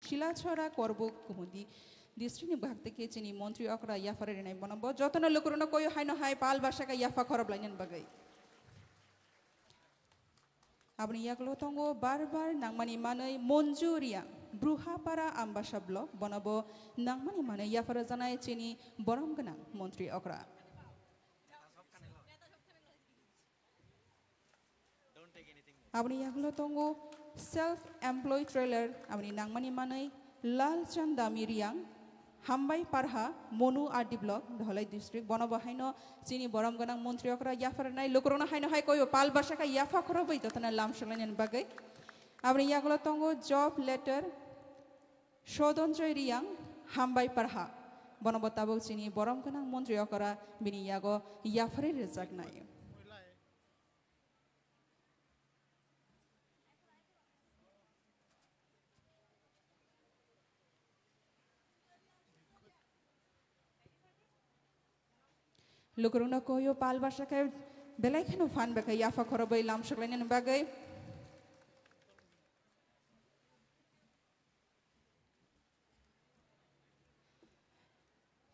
শিলাছড়া করব কুমুদি ডিস্ট্রিক্ট ভাগ থেকে চিনি মন্ত্রী অকরা ইয়াফারে রেনাই বনাব যতন লোকরন কই হাইনো হাই পাল বাসাকা ইয়াফা খরব লাইনেন বাগাই আপনি ইয়াগলো তঙ্গ বারবার নাংমানি মাनै মঞ্জু রিয়াং ব্রুহাপাড়া আম্বাসা ব্লক বনাব নাংমানি মাनै ইয়াফারে জানাই চিনি বরম গোনাং মন্ত্রী অকরা আপনি ইয়াগলো তঙ্গ সেলফ এমপ্লয় ট্রেলার আপনি নাংমানি মাनै লালচাঁদ দামি রিয়াং হামবাই পারহা Manu RD block Dhalai district বনব হাইনো চিনি বরম গোনাং মন্ত্রী অকরা ইয়াফার নাই লোকরনা হাইনো হাই কই পাল বাসাকা ইয়াফা খরবই ততনা লাম সলাইনেন বাগৈ আপনি ইয়াগলো তঙ্গ জব লেটার সদঞ্জয় রিয়াং হামবাই পারহা বনব তাবক চিনি বরম গোনাং মন্ত্রী অকরা বিনি ইয়াগো ইয়াফারে রেজাক নাই Lukuruna koyo pal basaka belai kanu fan baka yafa khorobai lam shaklainen bagai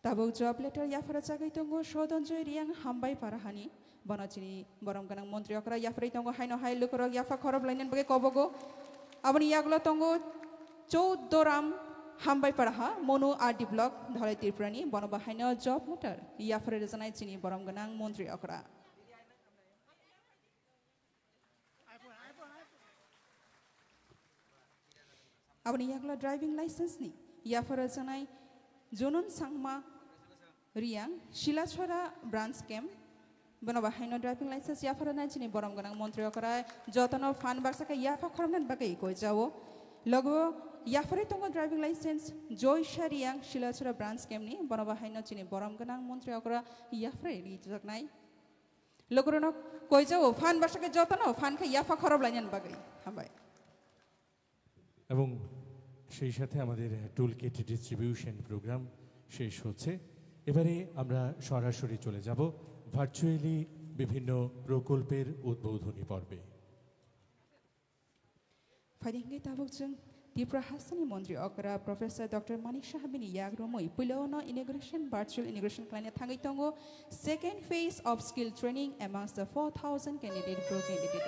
tabuk job letter yafara chagai tongo sodonjoy riang hambai parahani banachini borom ganang montri okra yafrai tongo haino hai lukuro yafa khorob lainen bagai kobogo abani yaglo tongo 14 ram হামবাই পারহা Manu RD block Dhalai ত্রিপুরানি বনবাহাইনো job letter ইয়াফারে জানাই চিনি বরম গোনাং মন্ত্রী অকরা আপনি ইয়াগলা ড্রাইভিং লাইসেন্স নি ইয়াফারে জানাই জুনুন সাংমা রিয়াং শিলাছড়া ব্রাঞ্চ ক্যাম্প বনবাহাইনো ড্রাইভিং লাইসেন্স ইয়াফারে নাই চিনি বরম গোনাং মন্ত্রী অকরা যতন ফান বারসাকা ইয়াফা খরমনান বাকাই কই যাও লগো ইয়াফারে তঙ্গ driving licence Joysa Reang Shilachhara branch ক্যাম্পনি বনবাহাইনো চিনি বরম গোনাং মন্ত্রী অকরা ইয়াফারে রিজক নাই লগরন কই যাও ফান বাসাকে যতন ফানকে ইয়াফা খরব লাইনেন বাগাই হাবাই এবং সেই সাথে আমাদের টুল কিট ডিস্ট্রিবিউশন প্রোগ্রাম শেষ হচ্ছে এবারে আমরা সরাসরি চলে যাব ভার্চুয়ালি বিভিন্ন প্রকল্পের উদ্বোধনী পর্বে ফাইদিংগে তাবকজों ত্রিপুরা হাসানি মন্ত্রী অকরা প্রফেসর ডক্টর মানিক সাহাবিনি ইয়াগ্রমই পুইলাওনো ইনোগ্রেশন ভার্চুয়াল ইনোগ্রেশন ক্লাইনে থাঙ্গै তঙ্গো second phase of skill training amongst the 4000 candidate pro candidate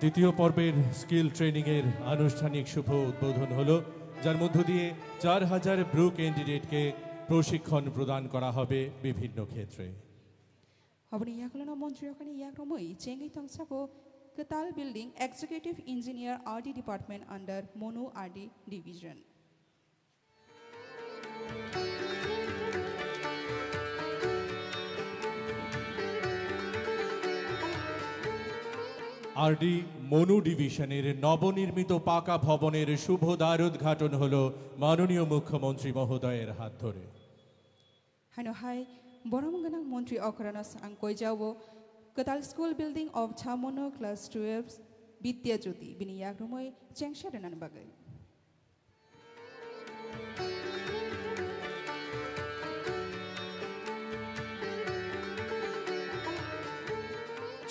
দ্বিতীয় পর্বের স্কিল ট্রেনিং এর আনুষ্ঠানিক শুভ উদ্বোধন হলো যার মধ্য দিয়ে 4000 ব্রু ক্যান্ডিডেটকে প্রশিক্ষণ প্রদান করা হবে বিভিন্ন ক্ষেত্রে হবনি ইয়াকলনো মন্ত্রী অকানি ইয়াগ্রমই Changi তংসাকো Katal Building Executive Engineer RD Department under Monu RD Division. RD Manu ডিভিশনের নবনির্মিত পাকা ভবনের শুভ দ্বার উদ্ঘাটন হলো মাননীয় মুখ্যমন্ত্রী মহোদয়ের হাত ধরে হাইনো হাই বরম গনাং মন্ত্রী অকরানাস আং কইজাও Katal School Building of Chamono Class 12 Vidya Jyoti bini yagrumoi chengsharenan bagai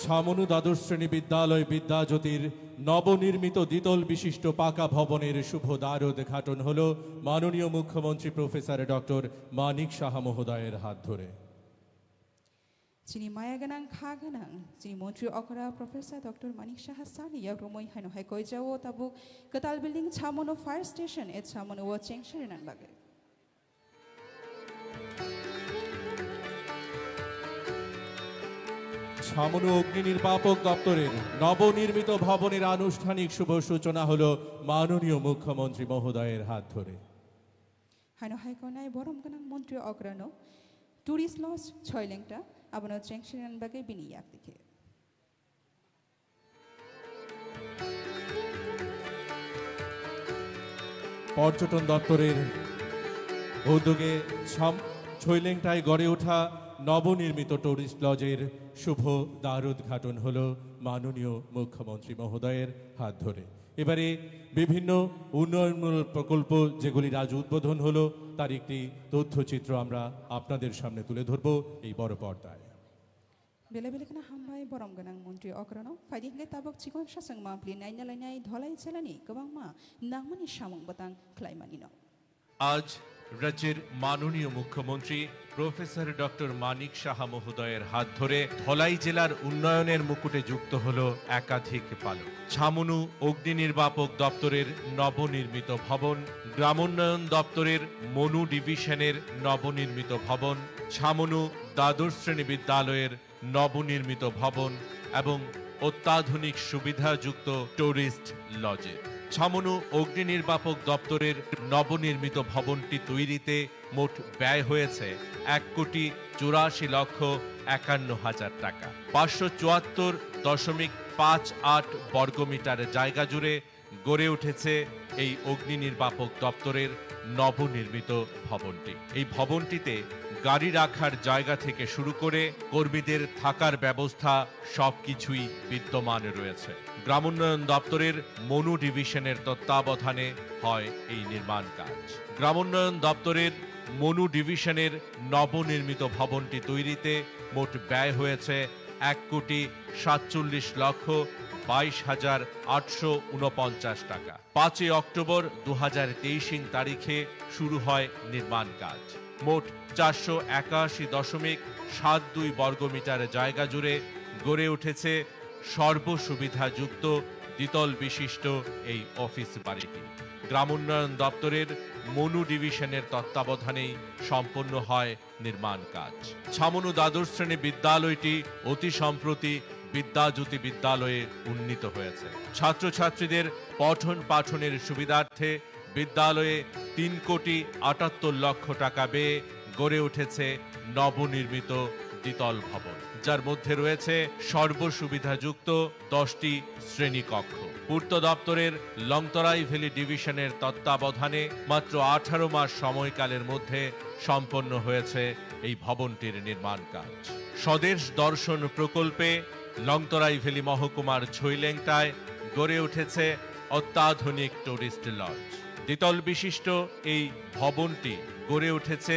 Chhamanu দ্বাদশ শ্রেণী বিদ্যালয় বিদ্যা জ্যোতির নবনির্মিত দ্বিতল বিশিষ্ট পাকা ভবনের শুভ দ্বার উদ্ঘাটন হলো মাননীয় মুখ্যমন্ত্রী প্রফেসর ডক্টর মানিক সাহা মহোদয়ের হাত ধরে চিনি মায়া গানাং খা গানাং চিনি মন্ত্রী অকরা professor doctor Manik Saha Sunny ইয়াগ্রমই হাইনো high কই যাও তাবুক কাতাল বিল্ডিং ছামনো ফায়ার স্টেশন এ ছামনো ও চেংশারেনান বাগে ছামনু অগ্নি নির্বাপক দপ্তরের নবনির্মিত ভবনের আনুষ্ঠানিক শুভ সূচনা হলো মাননীয় মুখ্যমন্ত্রী মহোদয়ের হাত ধরে হাইনো হাই কনাই বরম গানাং মন্ত্রী অগ্রানো টুরিস্ট লজ 6 লেংটা আবনো চেংশারেনান বাগে বিনি ইয়াক দিকে পর্যটন দপ্তরের উদ্যোগে ছৈলেংটায় গড়ে ওঠা নবনির্মিত টুরিস্ট লজের শুভ দ্বার উদ্ঘাটন হলো মাননীয় মুখ্যমন্ত্রী মহোদয়ের হাত ধরে এবারে বিভিন্ন উন্নয়নমূলক প্রকল্প যেগুলির আজ উদ্বোধন হলো তার একটি তথ্যচিত্র আমরা আপনাদের সামনে তুলে ধরব এই বড় পর্দায় बेले बेले कना हामबाय बरम गनां मन्त्रि अग्रनो फाइदिं ले ताबक चिकन सासंग मा प्लि नाइना लाइनाय धलाई चलानि गोबां मा नांमानि सामं बतां ख्लाइमानि न আজ রাজ্যের মাননীয় মুখ্যমন্ত্রী প্রফেসর ডক্টর মানিক সাহা মহোদয়ের হাত ধরে ধলাই জেলার উন্নয়নের মুকুটে যুক্ত হল একাধিক পালক। ছামনু অগ্নি নির্বাপক দপ্তরের নবনির্মিত ভবন, গ্রামোন্নয়ন দপ্তরের মনু ডিভিশনের নবনির্মিত ভবন, ছামনু দ্বাদশ শ্রেণী বিদ্যালয়ের নবনির্মিত ভবন এবং অত্যাধুনিক সুবিধাযুক্ত টুরিস্ট লজের। ছামনু অগ্নি নির্বাপক দপ্তরের নবনির্মিত ভবনটি তৈরিতে মোট ব্যয় হয়েছে ১,৮৪,৫১,০০০ টাকা। ৫৭৪.৫৮ বর্গমিটার জায়গা জুড়ে গড়ে উঠেছে এই অগ্নি নির্বাপক দপ্তরের নবনির্মিত ভবনটি। এই ভবনটিতে গাড়ি রাখার জায়গা থেকে শুরু করে কর্মীদের থাকার ব্যবস্থা সবকিছুই বিদ্যমান রয়েছে। গ্রামোন্নয়ন দপ্তরের মনু ডিভিশনের তত্ত্বাবধানে হয় এই নির্মাণ কাজ। গ্রামোন্নয়ন দপ্তরের মনু ডিভিশনের নবনির্মিত ভবনটি তৈরিতে মোট ব্যয় হয়েছে ১,৪২,২২,৮৪৯ টাকা। ৫ই অক্টোবর ২০২৩ তারিখে শুরু হয় নির্মাণ কাজ। মোট ৪৮১.৭২ বর্গমিটার জায়গা জুড়ে গড়ে উঠেছে সর্বসুবিধাযুক্ত দ্বিতল বিশিষ্ট এই অফিস বাড়িটি। গ্রামোন্নয়ন দপ্তরের মনু ডিভিশনের তত্ত্বাবধানেই সম্পন্ন হয় নির্মাণ কাজ। ছামনু দ্বাদশ শ্রেণী বিদ্যালয়টি অতি সম্প্রতি বিদ্যাজ্যোতি বিদ্যালয়ে উন্নীত হয়েছে। ছাত্রছাত্রীদের পঠন পাঠনের সুবিধার্থে বিদ্যালয়ে ৩,৭৮,০০,০০০ টাকা ব্যয়ে গড়ে উঠেছে নবনির্মিত দ্বিতল ভবন, যার মধ্যে রয়েছে সর্বসুবিধাযুক্ত 10টি শ্রেণীকক্ষ। পূর্ত দপ্তরের লংতরাই ভ্যালি ডিভিশনের তত্ত্বাবধানে মাত্র 18 মাস সময়কালের মধ্যে সম্পন্ন হয়েছে এই ভবনটির নির্মাণ কাজ। স্বদেশ দর্শন প্রকল্পে লংতরাই ভ্যালি মহকুমার ছৈলেংটায় গড়ে উঠেছে অত্যাধুনিক টুরিস্ট লজ। দ্বিতল বিশিষ্ট এই ভবনটি গড়ে উঠেছে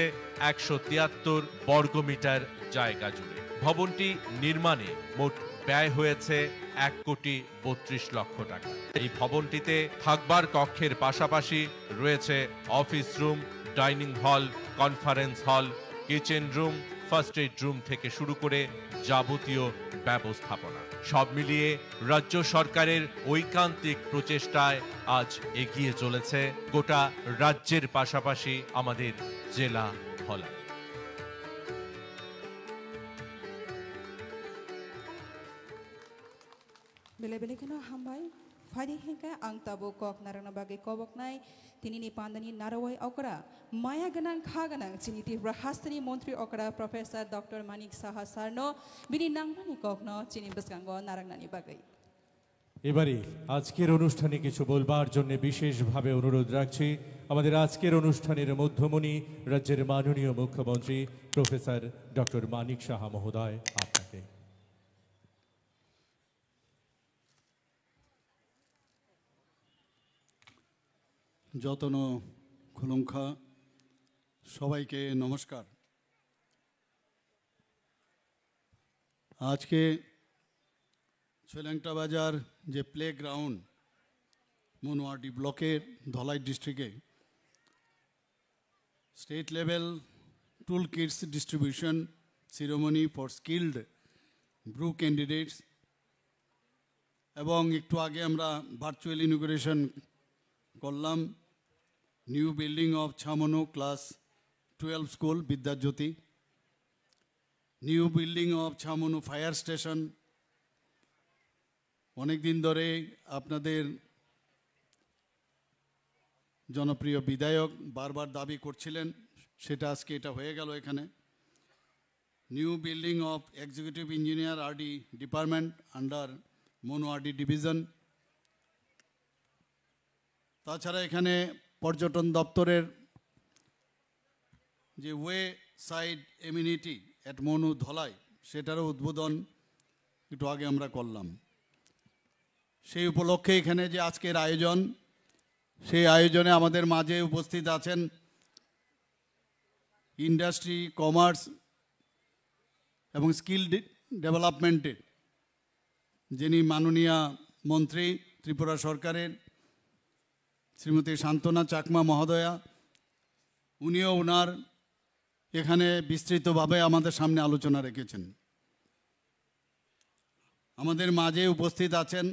১৭৩ বর্গমিটার জায়গা জুড়ে। ভবনটি নির্মাণে মোট ব্যয় হয়েছে ১,৩২,০০,০০০ টাকা। এই ভবনটিতে থাকবার কক্ষের পাশাপাশি রয়েছে office room, dining hall, conference hall, kitchen room, first aid room থেকে শুরু করে যাবতীয় ব্যবস্থাপনা। সব মিলিয়ে রাজ্য সরকারের ঐকান্তিক প্রচেষ্টায় আজ এগিয়ে চলেছে গোটা রাজ্যের পাশাপাশি আমাদের জেলা ধলাই। बेले बेले कना हामबाय फाइदिं हेंका आं ताबो कक नारायण बागे कबकनाय तिनिनि पान्दानि नारावाय अकरा माया गनां खा गनां चिनिति राहास्तनि मन्त्री अकरा प्रफेसर डॉक्टर मानिक साहा सारनो बिनि नांमानि ककनो चिनि बसगांगो नारांनानि बागै। এবারে আজকের অনুষ্ঠানে কিছু বলবার জন্য বিশেষভাবে অনুরোধ রাখছি আমাদের আজকের অনুষ্ঠানের মধ্যমণি রাজ্যের মাননীয় মুখ্যমন্ত্রী প্রফেসর ডক্টর মানিক সাহা মহোদয় আপনাকে। যতন খুলুঙ্খা সবাইকে নমস্কার। আজকে ছৈলেংটা বাজার যে প্লে গ্রাউন্ড মনুয়াটি ব্লকের ধলাই ডিস্ট্রিক্টে state level tool kits distribution ceremony for skilled Bru candidates এবং একটু আগে আমরা ভার্চুয়াল ইনগুরেশন করলাম new building of Chhamanu class 12 school Vidyajyoti, new building of Chhamanu fire station. অনেক দিন ধরে আপনাদের জনপ্রিয় বিধায়ক বারবার দাবি করছিলেন, সেটা আজকে এটা হয়ে গেল এখানে। New building of executive engineer RD department under Manu RD division. তাছাড়া এখানে পর্যটন দপ্তরের যে way side amenity at Manu Dhalai সেটারও উদ্বোধন একটু আগে আমরা করলাম। সেই উপলক্ষে এখানে যে আজকের আয়োজন, সেই আয়োজনে আমাদের মাঝে উপস্থিত আছেন ইন্ডাস্ট্রি, কমার্স এবং স্কিল ডেভেলপমেন্টের যিনি মাননীয় মন্ত্রী ত্রিপুরা সরকারের শ্রীমতী শান্তনা চাকমা মহোদয়া, উনিও ওনার এখানে বিস্তৃতভাবে আমাদের সামনে আলোচনা রেখেছেন। আমাদের মাঝে উপস্থিত আছেন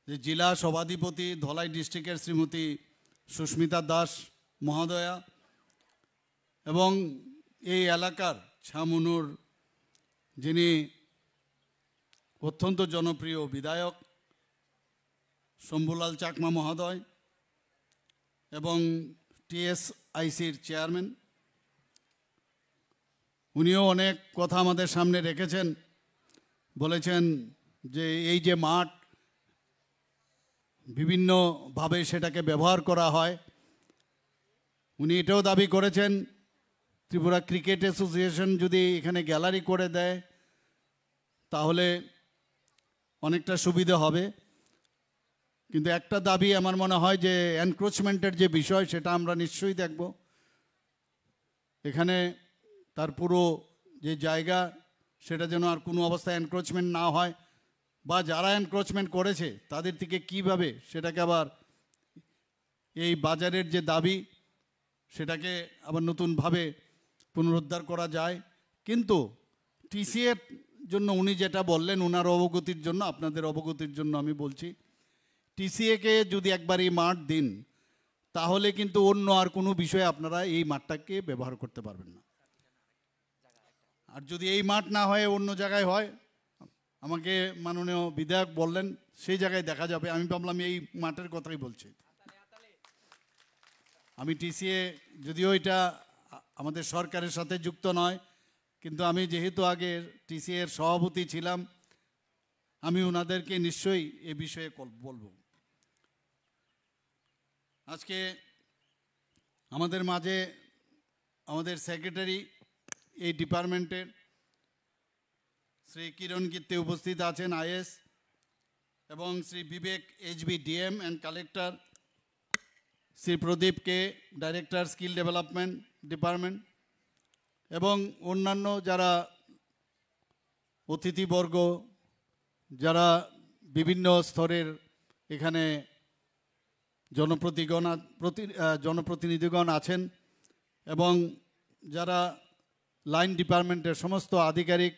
যে জেলা সভাধিপতি ধলাই ডিস্ট্রিক্টের শ্রীমতী সুস্মিতা দাস মহোদয়া এবং এই এলাকার ছামনুর যিনি অত্যন্ত জনপ্রিয় বিধায়ক শম্ভুলাল চাকমা মহোদয় এবং টিএসআইসির চেয়ারম্যান, উনিও অনেক কথা আমাদের সামনে রেখেছেন। বলেছেন যে এই যে মাঠ বিভিন্নভাবে সেটাকে ব্যবহার করা হয়, উনি এটাও দাবি করেছেন ত্রিপুরা ক্রিকেট অ্যাসোসিয়েশন যদি এখানে গ্যালারি করে দেয় তাহলে অনেকটা সুবিধা হবে। কিন্তু একটা দাবি আমার মনে হয় যে এনক্রোচমেন্টের যে বিষয় সেটা আমরা নিশ্চয়ই দেখব। এখানে তার পুরো যে জায়গা সেটা যেন আর কোনো অবস্থায় এনক্রোচমেন্ট না হয়, বা যারা এনক্রোচমেন্ট করেছে তাদের থেকে কিভাবে সেটাকে আবার এই বাজারের যে দাবি সেটাকে আবার নতুনভাবে পুনরুদ্ধার করা যায়। কিন্তু টিসিএর জন্য উনি যেটা বললেন, ওনার অবগতির জন্য, আপনাদের অবগতির জন্য আমি বলছি, টিসিএকে যদি একবার এই মাঠ দিন তাহলে কিন্তু অন্য আর কোনো বিষয়ে আপনারা এই মাঠটাকে ব্যবহার করতে পারবেন না। আর যদি এই মাঠ না হয় অন্য জায়গায় হয়, আমাকে মাননীয় বিধায়ক বললেন সেই জায়গায় দেখা যাবে। আমি ভাবলাম এই মাঠের কথাই বলছি। আমি টিসিএ যদিও এটা আমাদের সরকারের সাথে যুক্ত নয়, কিন্তু আমি যেহেতু আগে টিসিএর সভাপতি ছিলাম, আমি ওনাদেরকে নিশ্চয়ই এ বিষয়ে বলবো। আজকে আমাদের মাঝে আমাদের সেক্রেটারি এই ডিপার্টমেন্টের শ্রী কিরণ কীর্তি উপস্থিত আছেন, আইএস, এবং Shri Vivek HB DM and collector, Shri Pradeep K director skill development department, এবং অন্যান্য যারা অতিথিবর্গ, যারা বিভিন্ন স্তরের এখানে জনপ্রতিনিধিগণ আছেন, এবং যারা লাইন ডিপার্টমেন্টের সমস্ত আধিকারিক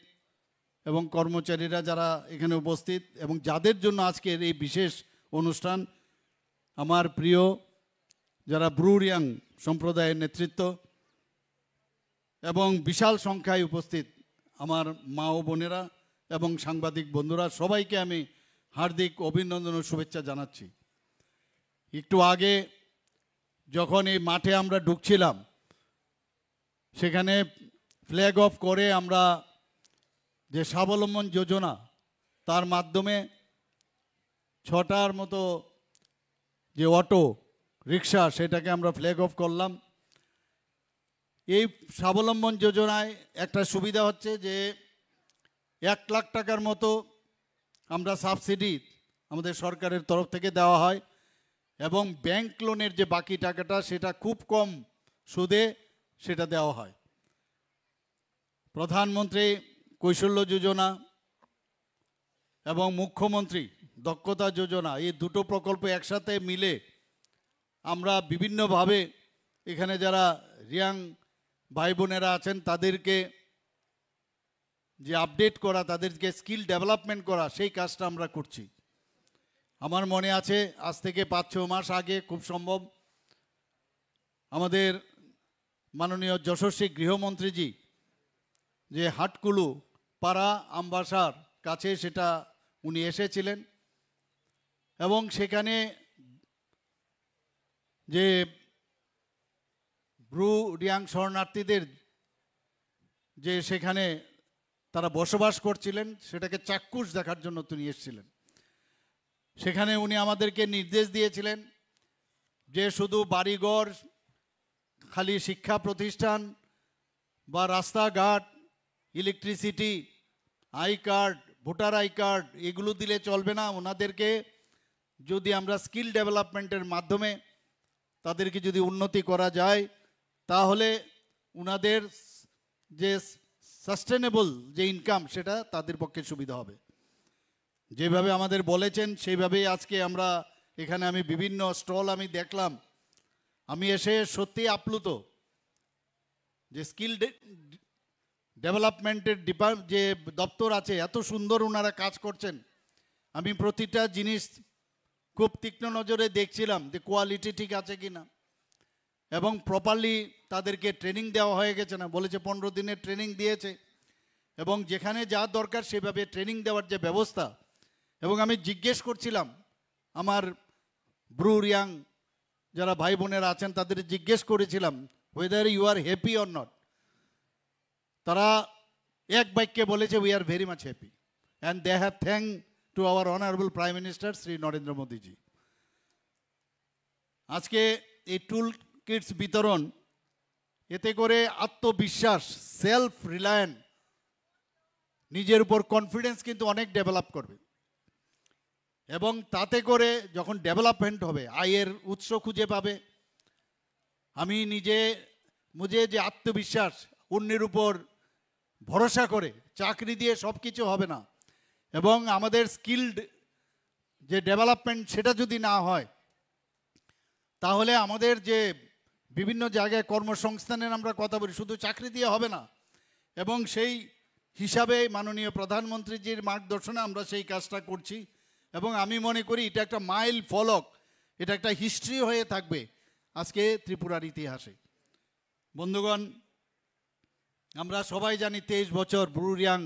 এবং কর্মচারীরা যারা এখানে উপস্থিত, এবং যাদের জন্য আজকের এই বিশেষ অনুষ্ঠান, আমার প্রিয় যারা ব্রু রিয়াং সম্প্রদায়ের নেতৃত্ব এবং বিশাল সংখ্যায় উপস্থিত আমার মা ও বোনেরা এবং সাংবাদিক বন্ধুরা, সবাইকে আমি হার্দিক অভিনন্দন ও শুভেচ্ছা জানাচ্ছি। একটু আগে যখন এই মাঠে আমরা ঢুকছিলাম, সেখানে ফ্ল্যাগ অফ করে আমরা যে স্বাবলম্বন যোজনা, তার মাধ্যমে 6টার মতো যে অটো রিক্সা, সেটাকে আমরা ফ্ল্যাগ অফ করলাম। এই স্বাবলম্বন যোজনায় একটা সুবিধা হচ্ছে যে 1 লাখ টাকার মতো আমরা সাবসিডি আমাদের সরকারের তরফ থেকে দেওয়া হয়, এবং ব্যাংক লোনের যে বাকি টাকাটা সেটা খুব কম সুদে সেটা দেওয়া হয়। প্রধানমন্ত্রী কৌশল্য যোজনা এবং মুখ্যমন্ত্রী দক্ষতা যোজনা, এই দুটো প্রকল্প একসাথে মিলে আমরা বিভিন্নভাবে এখানে যারা রিয়াং ভাই বোনেরা আছেন তাদেরকে যে আপডেট করা, তাদেরকে স্কিল ডেভেলপমেন্ট করা, সেই কাজটা আমরা করছি। আমার মনে আছে আজ থেকে 5-6 মাস আগে খুব সম্ভব আমাদের মাননীয় যশস্বী গৃহমন্ত্রীজি যে হাটকুলু পাড়া আমবাসার কাছে সেটা উনি এসেছিলেন, এবং সেখানে যে ব্রু রিয়াং শরণার্থীদের যে সেখানে তারা বসবাস করছিলেন সেটাকে চাক্ষুষ দেখার জন্য তিনি এসেছিলেন। সেখানে উনি আমাদেরকে নির্দেশ দিয়েছিলেন যে শুধু বাড়িঘর, খালি শিক্ষা প্রতিষ্ঠান বা রাস্তাঘাট, electricity, I card, voter I card এগুলো দিলে চলবে না। ওনাদেরকে যদি আমরা স্কিল ডেভেলপমেন্টের মাধ্যমে তাদেরকে যদি উন্নতি করা যায়, তাহলে ওনাদের যে সাস্টেনেবল যে ইনকাম সেটা তাদের পক্ষে সুবিধা হবে। যেভাবে আমাদের বলেছেন সেইভাবেই আজকে আমরা এখানে আমি বিভিন্ন স্টল আমি দেখলাম, আমি এসে সত্যি আপ্লুত যে স্কিল ডেভেলপমেন্টের যে দপ্তর আছে এত সুন্দর ওনারা কাজ করছেন। আমি প্রতিটা জিনিস খুব তীক্ষ্ণ নজরে দেখছিলাম যে কোয়ালিটি ঠিক আছে কিনা, এবং প্রপারলি তাদেরকে ট্রেনিং দেওয়া হয়ে গেছে না, বলেছে 15 দিনের ট্রেনিং দিয়েছে, এবং যেখানে যা দরকার সেভাবে ট্রেনিং দেওয়ার যে ব্যবস্থা। এবং আমি জিজ্ঞেস করছিলাম আমার ব্রু রিয়াং যারা ভাই বোনেরা আছেন তাদের জিজ্ঞেস করেছিলাম whether you are happy or not. তারা এক বাক্যে বলেছে we are very much happy and they have thank to our honourable prime minister Shri Narendra Modiji. আজকে এই টুল কিটস বিতরণ, এতে করে আত্মবিশ্বাস, সেলফ রিলায়েন্স, নিজের উপর কনফিডেন্স কিন্তু অনেক ডেভেলপ করবে, এবং তাতে করে যখন ডেভেলপমেন্ট হবে আয়ের উৎস খুঁজে পাবে। আমি মুঝে যে আত্মবিশ্বাস, অন্যের উপর ভরসা করে চাকরি দিয়ে সব কিছু হবে না, এবং আমাদের স্কিলড যে ডেভেলপমেন্ট সেটা যদি না হয় তাহলে আমাদের যে বিভিন্ন জায়গায় কর্মসংস্থানের আমরা কথা বলি, শুধু চাকরি দিয়ে হবে না। এবং সেই হিসাবে মাননীয় প্রধানমন্ত্রীজির মার্গদর্শনে আমরা সেই কাজটা করছি, এবং আমি মনে করি এটা একটা মাইল ফলক, এটা একটা হিস্ট্রি হয়ে থাকবে আজকে ত্রিপুরার ইতিহাসে। বন্ধুগণ, আমরা সবাই জানি 23 বছর ব্রু রিয়াং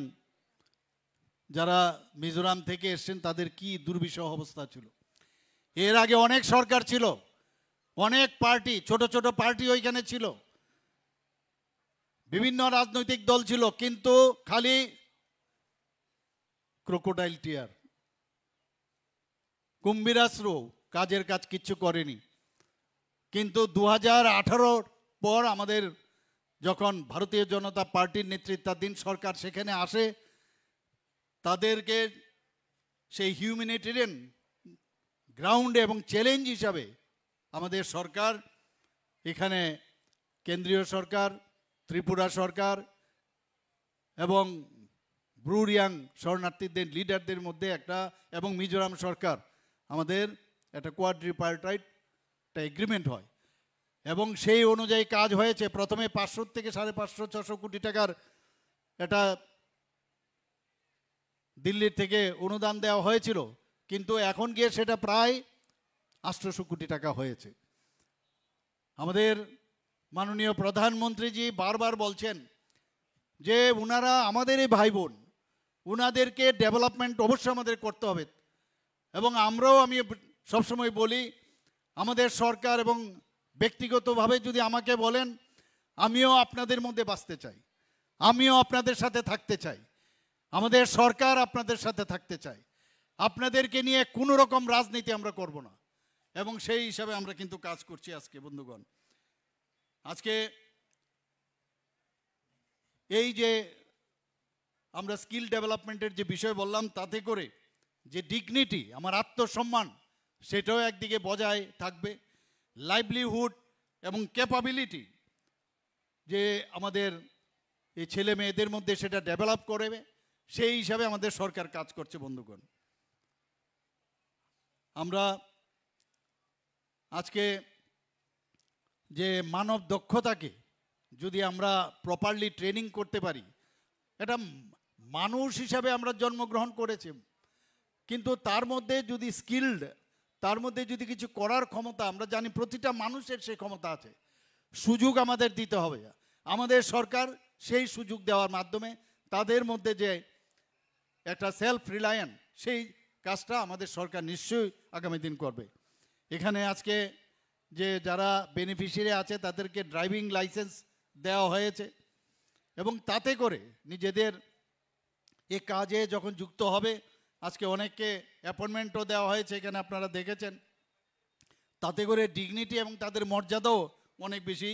যারা মিজোরাম থেকে এসছেন তাদের কি দুর্বিষহ অবস্থা ছিল। এর আগে অনেক সরকার ছিল, অনেক পার্টি, ছোট ছোট পার্টি ওইখানে ছিল, বিভিন্ন রাজনৈতিক দল ছিল, কিন্তু খালি ক্রোকোডাইল টিয়ার, কুম্ভীরাশ্রু, কাজের কাজ কিচ্ছু করেনি। কিন্তু 2018 পর আমাদের যখন ভারতীয় জনতা পার্টির নেতৃত্বাধীন সরকার সেখানে আসে, তাদেরকে সেই হিউম্যানিটেরিয়ান গ্রাউন্ড এবং চ্যালেঞ্জ হিসাবে আমাদের সরকার, এখানে কেন্দ্রীয় সরকার, ত্রিপুরা সরকার এবং ব্রু রিয়াং শরণার্থীদের লিডারদের মধ্যে একটা, এবং মিজোরাম সরকার, আমাদের একটা কোয়াড্রিপার্টাইট একটা এগ্রিমেন্ট হয়, এবং সেই অনুযায়ী কাজ হয়েছে। প্রথমে 500 থেকে 550-600 কোটি টাকার এটা দিল্লির থেকে অনুদান দেওয়া হয়েছিল, কিন্তু এখন গিয়ে সেটা প্রায় 800 কোটি টাকা হয়েছে। আমাদের মাননীয় প্রধানমন্ত্রীজি বারবার বলছেন যে উনারা আমাদেরই ভাই বোন, উনাদেরকে ডেভেলপমেন্ট অবশ্যই আমাদের করতে হবে, এবং আমরাও, আমি সবসময় বলি, আমাদের সরকার এবং ব্যক্তিগতভাবে যদি আমাকে বলেন, আমিও আপনাদের মধ্যে বাঁচতে চাই, আমিও আপনাদের সাথে থাকতে চাই, আমাদের সরকার আপনাদের সাথে থাকতে চাই, আপনাদেরকে নিয়ে কোনো রকম রাজনীতি আমরা করব না, এবং সেই হিসাবে আমরা কিন্তু কাজ করছি। আজকে বন্ধুগণ, আজকে এই যে আমরা স্কিল ডেভেলপমেন্টের যে বিষয় বললাম, তাতে করে যে ডিগনিটি, আমার আত্মসম্মান, সেটাও একদিকে বজায় থাকবে, লাইভলিহুড এবং ক্যাপাবিলিটি যে আমাদের এই ছেলে মেয়েদের মধ্যে সেটা ডেভেলপ করবে, সেই হিসাবে আমাদের সরকার কাজ করছে। বন্ধুগণ, আমরা আজকে যে মানব দক্ষতাকে যদি আমরা প্রপারলি ট্রেনিং করতে পারি, এটা মানুষ হিসাবে আমরা জন্মগ্রহণ করেছি, কিন্তু তার মধ্যে যদি স্কিলড, তার মধ্যে যদি কিছু করার ক্ষমতা, আমরা জানি প্রতিটা মানুষের সেই ক্ষমতা আছে, সুযোগ আমাদের দিতে হবে। আমাদের সরকার সেই সুযোগ দেওয়ার মাধ্যমে তাদের মধ্যে যে একটা সেলফ রিলায়েন্স, সেই কাজটা আমাদের সরকার নিশ্চয়ই আগামী দিন করবে। এখানে আজকে যে যারা বেনিফিশিয়ারি আছে তাদেরকে ড্রাইভিং লাইসেন্স দেওয়া হয়েছে, এবং তাতে করে নিজেদের এ কাজে যখন যুক্ত হবে, আজকে অনেককে অ্যাপয়েন্টমেন্টও দেওয়া হয়েছে, এখানে আপনারা দেখেছেন, তাতে করে ডিগনিটি এবং তাদের মর্যাদাও অনেক বেশি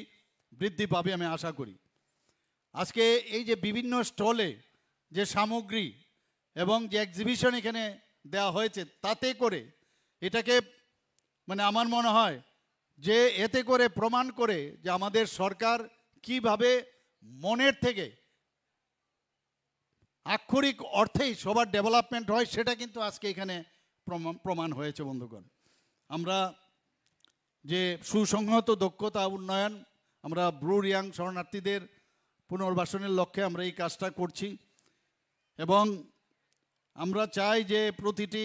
বৃদ্ধি পাবে আমি আশা করি। আজকে এই যে বিভিন্ন স্টলে যে সামগ্রী এবং যে এক্সিবিশন এখানে দেওয়া হয়েছে, তাতে করে এটাকে আমার মনে হয় যে এতে করে প্রমাণ করে যে আমাদের সরকার কিভাবে মনের থেকে আক্ষরিক অর্থেই সবার ডেভেলপমেন্ট হয়, সেটা কিন্তু আজকে এখানে প্রমাণ হয়েছে বন্ধুগণ। আমরা যে সুসংহত দক্ষতা উন্নয়ন, আমরা ব্রু রিয়াং শরণার্থীদের পুনর্বাসনের লক্ষ্যে আমরা এই কাজটা করছি, এবং আমরা চাই যে প্রতিটি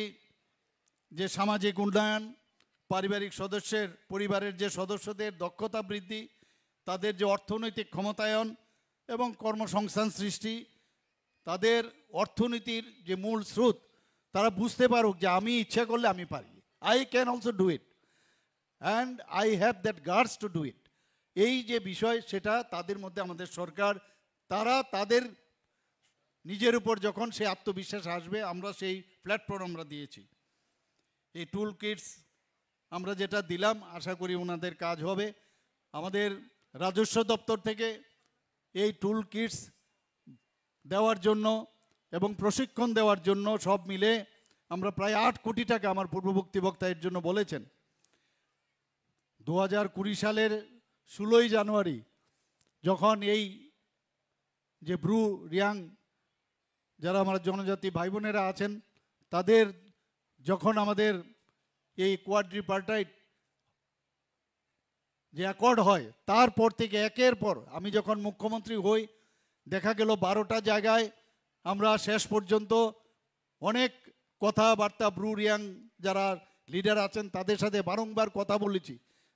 যে সামাজিক উন্নয়ন, পারিবারিক পরিবারের যে সদস্যদের দক্ষতা বৃদ্ধি, তাদের যে অর্থনৈতিক ক্ষমতায়ন এবং কর্মসংস্থান সৃষ্টি, তাদের অর্থনীতির যে মূল স্রোত, তারা বুঝতে পারুক যে আমি ইচ্ছা করলে আমি পারি, I can also do it and I have that guards to do it. এই যে বিষয়, সেটা তাদের মধ্যে আমাদের সরকার, তারা তাদের নিজের উপর যখন সে আত্মবিশ্বাস আসবে, আমরা সেই প্ল্যাটফর্ম আমরা দিয়েছি। এই টুল কিটস আমরা যেটা দিলাম, আশা করি ওনাদের কাজ হবে। আমাদের রাজস্ব দপ্তর থেকে এই টুল কিটস দেওয়ার জন্য এবং প্রশিক্ষণ দেওয়ার জন্য সব মিলে আমরা প্রায় 8 কোটি টাকা, আমার পূর্ববর্তী বক্তা এর জন্য বলেছেন, 2020 সালের 16ই জানুয়ারি যখন এই যে ব্রু রিয়াং যারা আমার জনজাতি ভাই বোনেরা আছেন, তাদের যখন আমাদের এই কোয়াড্রিপার্টাইট যে অ্যাকর্ড হয়, তারপর থেকে একের পর আমি যখন মুখ্যমন্ত্রী হই, দেখা গেল 12টা জায়গায় আমরা শেষ পর্যন্ত অনেক কথাবার্তা ব্রু রিয়াং যারা লিডার আছেন তাদের সাথে বারংবার কথা বলেছি।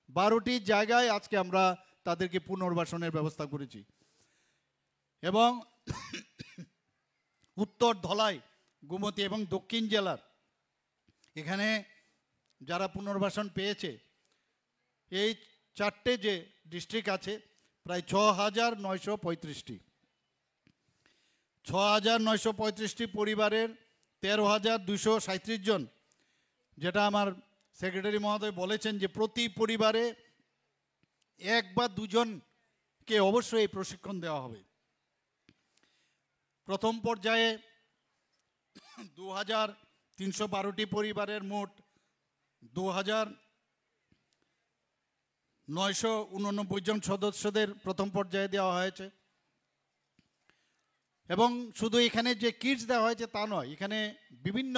12টি জায়গায় আজকে আমরা তাদেরকে পুনর্বাসনের ব্যবস্থা করেছি। এবং উত্তর ধলাই, গোমতী এবং দক্ষিণ জেলার এখানে যারা পুনর্বাসন পেয়েছে, এই 4টে যে ডিস্ট্রিক্ট আছে, প্রায় 6,935টি 6,935টি পরিবারের 13,237 জন, যেটা আমার সেক্রেটারি মহোদয় বলেছেন যে প্রতি পরিবারে 1 বা 2 জনকে অবশ্যই এই প্রশিক্ষণ দেওয়া হবে। প্রথম পর্যায়ে 2,312টি পরিবারের মোট 2,989 জন সদস্যদের প্রথম পর্যায়ে দেওয়া হয়েছে। এবং শুধু এখানে যে কিটস দেওয়া হয়েছে তা নয়, এখানে বিভিন্ন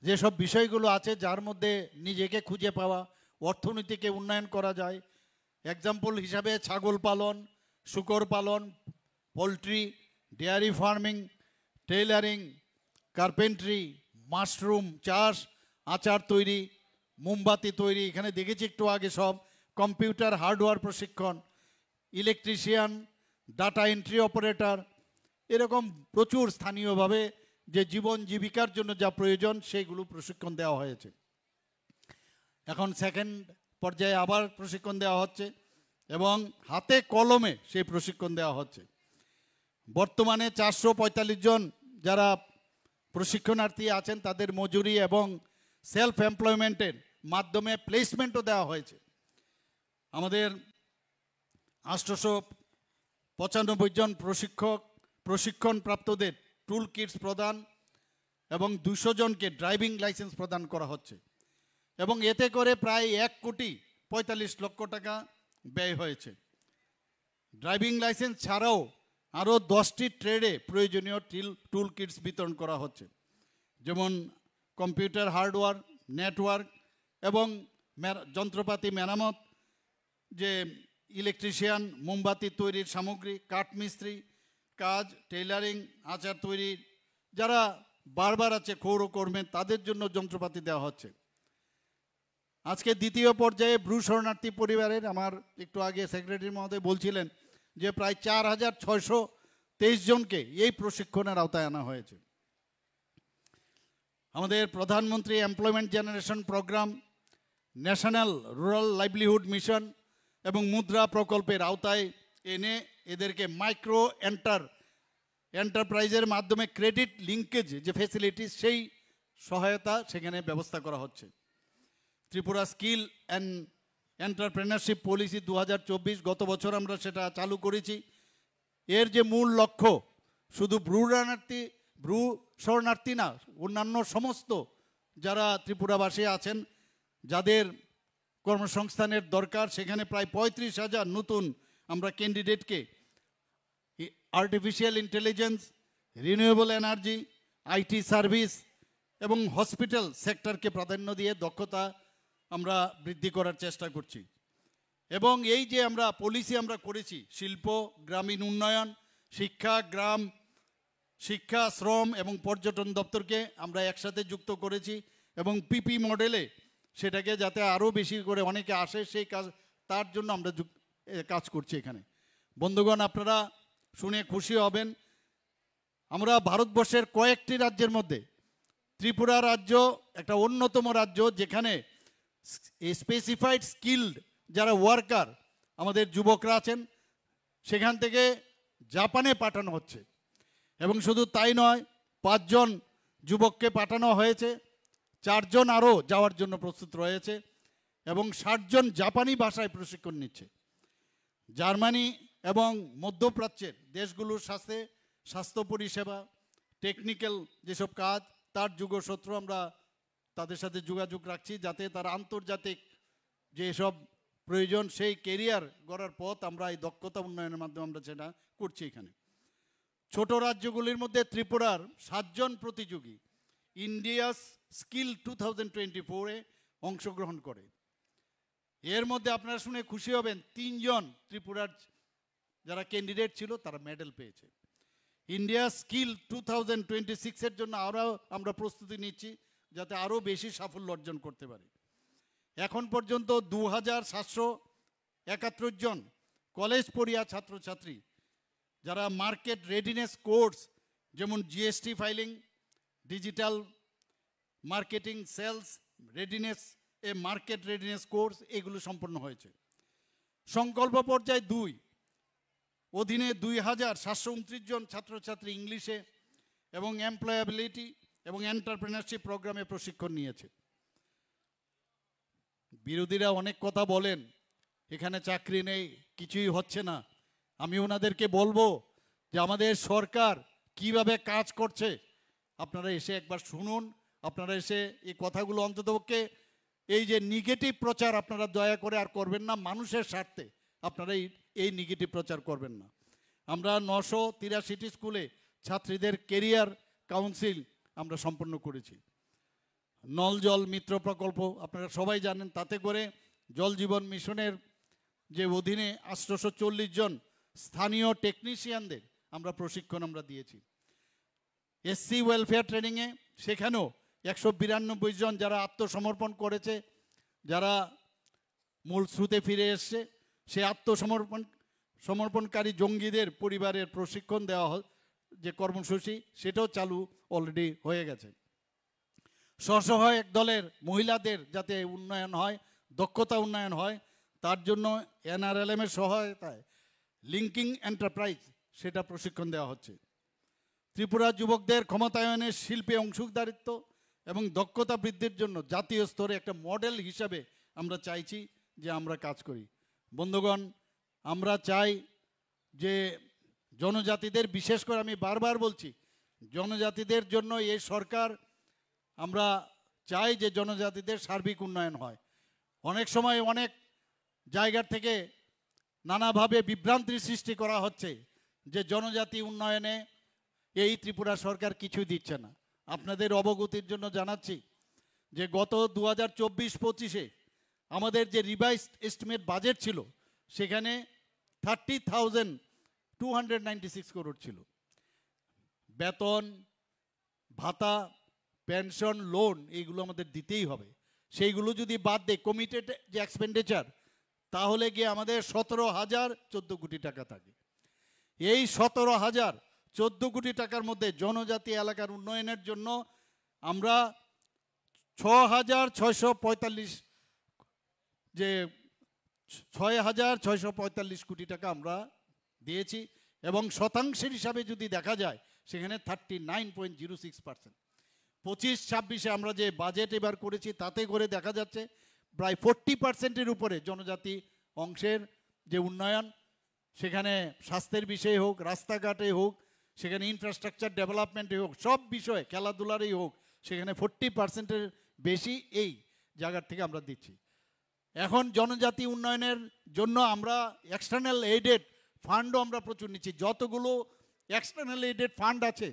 যেসব বিষয়গুলো আছে যার মধ্যে নিজেকে খুঁজে পাওয়া, অর্থনীতিকে উন্নয়ন করা যায়, এক্সাম্পল হিসাবে ছাগল পালন, শূকর পালন, poultry, dairy farming, tailoring, carpentry, mushroom চাষ, আচার তৈরি, মোমবাতি তৈরি, এখানে দেখেছি একটু আগে সব, কম্পিউটার হার্ডওয়্যার প্রশিক্ষণ, ইলেকট্রিশিয়ান, ডাটা এন্ট্রি অপারেটর, এরকম প্রচুর স্থানীয়ভাবে যে জীবন জীবিকার জন্য যা প্রয়োজন সেগুলো প্রশিক্ষণ দেওয়া হয়েছে। এখন সেকেন্ড পর্যায়ে আবার প্রশিক্ষণ দেওয়া হচ্ছে এবং হাতে কলমে সেই প্রশিক্ষণ দেওয়া হচ্ছে। বর্তমানে 445 জন যারা প্রশিক্ষণার্থী আছেন তাদের মজুরি এবং সেলফ এমপ্লয়মেন্টের মাধ্যমে প্লেসমেন্টও দেওয়া হয়েছে। আমাদের 895 জন প্রশিক্ষণপ্রাপ্তদের টুল কিটস প্রদান এবং 200 জনকে ড্রাইভিং লাইসেন্স প্রদান করা হচ্ছে এবং এতে করে প্রায় 1,45 লক্ষ টাকা ব্যয় হয়েছে। ড্রাইভিং লাইসেন্স ছাড়াও আরও 10টি ট্রেডে প্রয়োজনীয় টুল কিটস বিতরণ করা হচ্ছে, যেমন কম্পিউটার হার্ডওয়্যার, নেটওয়ার্ক এবং যন্ত্রপাতি মেরামত, যে ইলেকট্রিশিয়ান, মোমবাতি তৈরির সামগ্রী, কাঠমিস্ত্রি কাজ, টেইলারিং, আচার তৈরি, যারা বারবার আছে ক্ষৌরকর্মে, তাদের জন্য যন্ত্রপাতি দেওয়া হচ্ছে। আজকে দ্বিতীয় পর্যায়ে ব্রু শরণার্থী পরিবারের, আমার একটু আগে সেক্রেটারি মহোদয় বলছিলেন যে প্রায় 4,623 জনকে এই প্রশিক্ষণের আওতায় আনা হয়েছে। আমাদের প্রধানমন্ত্রী employment generation programme, national rural livelihood mission এবং মুদ্রা প্রকল্পের আওতায় এনে এদেরকে মাইক্রো এন্টারপ্রাইজের মাধ্যমে ক্রেডিট লিঙ্কেজ যে ফ্যাসিলিটিস, সেই সহায়তা সেখানে ব্যবস্থা করা হচ্ছে। Tripura skill and entrepreneurship policy 2024 গত বছর আমরা সেটা চালু করেছি। এর যে মূল লক্ষ্য, শুধু ব্রু শরণার্থী না, অন্যান্য সমস্ত যারা ত্রিপুরাবাসী আছেন যাদের কর্মসংস্থানের দরকার, সেখানে প্রায় 35,000 নতুন আমরা ক্যান্ডিডেটকে artificial intelligence, renewable energy, IT service এবং হসপিটাল সেক্টরকে প্রাধান্য দিয়ে দক্ষতা আমরা বৃদ্ধি করার চেষ্টা করছি। এবং এই যে আমরা পলিসি আমরা করেছি, শিল্প, গ্রামীণ উন্নয়ন, শিক্ষা, শ্রম এবং পর্যটন দপ্তরকে আমরা একসাথে যুক্ত করেছি এবং পিপি মডেলে সেটাকে যাতে আরও বেশি করে অনেকে আসে সেই কাজ, তার জন্য আমরা কাজ করছি এখানে। বন্ধুগণ, আপনারা শুনে খুশি হবেন, আমরা ভারতবর্ষের কয়েকটি রাজ্যের মধ্যে ত্রিপুরা রাজ্য একটা অন্যতম রাজ্য যেখানে স্পেসিফাইড স্কিল্ড যারা ওয়ার্কার আমাদের যুবকরা আছেন সেখান থেকে জাপানে পাঠানো হচ্ছে। এবং শুধু তাই নয়, 5 জন যুবককে পাঠানো হয়েছে, 4 জন আরও যাওয়ার জন্য প্রস্তুত রয়েছে এবং 60 জন জাপানি ভাষায় প্রশিক্ষণ নিচ্ছে। জার্মানি এবং মধ্যপ্রাচ্যের দেশগুলোর সাথে স্বাস্থ্য পরিষেবা, টেকনিক্যাল যেসব কাজ, তার যুগসূত্র আমরা তাদের সাথে যোগাযোগ রাখছি যাতে তারা আন্তর্জাতিক যেসব প্রয়োজন সেই কেরিয়ার গড়ার পথ আমরা এই দক্ষতা উন্নয়নের মাধ্যমে আমরা সেটা করছি। এখানে ছোট রাজ্যগুলির মধ্যে ত্রিপুরার 7 জন প্রতিযোগী ইন্ডিয়াস স্কিল 2024-এ অংশগ্রহণ করে। এর মধ্যে আপনারা শুনে খুশি হবেন, 3 জন ত্রিপুরার যারা ক্যান্ডিডেট ছিল তারা মেডেল পেয়েছে। ইন্ডিয়া স্কিল 2026-এর জন্য আরও আমরা প্রস্তুতি নিচ্ছি যাতে আরও বেশি সাফল্য অর্জন করতে পারি। এখন পর্যন্ত 2771 জন কলেজ পড়িয়া ছাত্রছাত্রী যারা মার্কেট রেডিনেস কোর্স যেমন GST filing, digital marketing, sales readiness, market readiness course এগুলো সম্পন্ন হয়েছে। সংকল্প পর্যায় 2 অধীনে 2729 জন ছাত্রছাত্রী ইংলিশে এবং এমপ্লয়াবিলিটি এবং এন্টারপ্রেনারশিপ প্রোগ্রামে প্রশিক্ষণ নিয়েছে। বিরোধীরা অনেক কথা বলেন এখানে চাকরি নেই, কিছুই হচ্ছে না। আমি ওনাদেরকে বলবো যে আমাদের সরকার কিভাবে কাজ করছে আপনারা এসে একবার শুনুন। আপনারা এসে এই কথাগুলো অন্ততপক্ষে এই যে নেগেটিভ প্রচার আপনারা দয়া করে আর করবেন না, মানুষের স্বার্থে আপনারা এই নেগেটিভ প্রচার করবেন না। আমরা 983টি স্কুলে ছাত্রীদের কেরিয়ার কাউন্সিল আমরা সম্পন্ন করেছি। নল জল মিত্র প্রকল্প আপনারা সবাই জানেন, তাতে করে জল জীবন মিশনের যে অধীনে 840 জন স্থানীয় টেকনিশিয়ানদের আমরা প্রশিক্ষণ আমরা দিয়েছি। এসসি ওয়েলফেয়ার ট্রেনিংয়ে সেখানেও 192 জন যারা আত্মসমর্পণ করেছে, যারা মূল স্রোতে ফিরে এসছে, সেই সমর্পণকারী জঙ্গিদের পরিবারের প্রশিক্ষণ দেওয়া যে কর্মসূচি সেটাও চালু অলরেডি হয়ে গেছে। স্বসহায়ক দলের মহিলাদের যাতে উন্নয়ন হয়, দক্ষতা উন্নয়ন হয়, তার জন্য NRLM-এর সহায়তায় লিঙ্কিং এন্টারপ্রাইজ সেটা প্রশিক্ষণ দেওয়া হচ্ছে। ত্রিপুরা যুবকদের ক্ষমতায়নের শিল্পে অংশীদারিত্ব এবং দক্ষতা বৃদ্ধির জন্য জাতীয় স্তরে একটা মডেল হিসাবে আমরা চাইছি যে আমরা কাজ করি। বন্ধুগণ, আমরা চাই যে জনজাতিদের, বিশেষ করে আমি বারবার বলছি, জনজাতিদের জন্য এই সরকার, আমরা চাই যে জনজাতিদের সার্বিক উন্নয়ন হয়। অনেক সময় অনেক জায়গার থেকে নানাভাবে বিভ্রান্তির সৃষ্টি করা হচ্ছে যে জনজাতি উন্নয়নে এই ত্রিপুরা সরকার কিছুই দিচ্ছে না। আপনাদের অবগতির জন্য জানাচ্ছি যে গত 2024-25-এ আমাদের যে রিভাইজড এস্টিমেট বাজেট ছিল সেখানে 30,296 করোড় ছিল। বেতন, ভাতা, পেনশন, লোন এইগুলো আমাদের দিতেই হবে। সেইগুলো যদি বাদ দেয় কমিটেড যে এক্সপেন্ডিচার, তাহলে গিয়ে আমাদের 17,014 কোটি টাকা থাকে। এই 17,014 কোটি টাকার মধ্যে জনজাতি এলাকার উন্নয়নের জন্য আমরা 6,645 কোটি টাকা আমরা দিয়েছি এবং শতাংশের হিসাবে যদি দেখা যায় সেখানে 39.06%। 25-26-এ আমরা যে বাজেট এবার করেছি তাতে করে দেখা যাচ্ছে প্রায় 40%-এর উপরে জনজাতি অংশের যে উন্নয়ন, সেখানে স্বাস্থ্যের বিষয়ে হোক, রাস্তাঘাটে হোক, সেখানে ইনফ্রাস্ট্রাকচার ডেভেলপমেন্টে হোক, সব বিষয়ে, খেলাধুলারই হোক, সেখানে 40%-এর বেশি এই জায়গার থেকে আমরা দিচ্ছি। এখন জনজাতি উন্নয়নের জন্য আমরা এক্সটার্নাল এইডেড ফান্ডও আমরা প্রচুর নিচ্ছি। যতগুলো এক্সটার্নাল এইডেড ফান্ড আছে,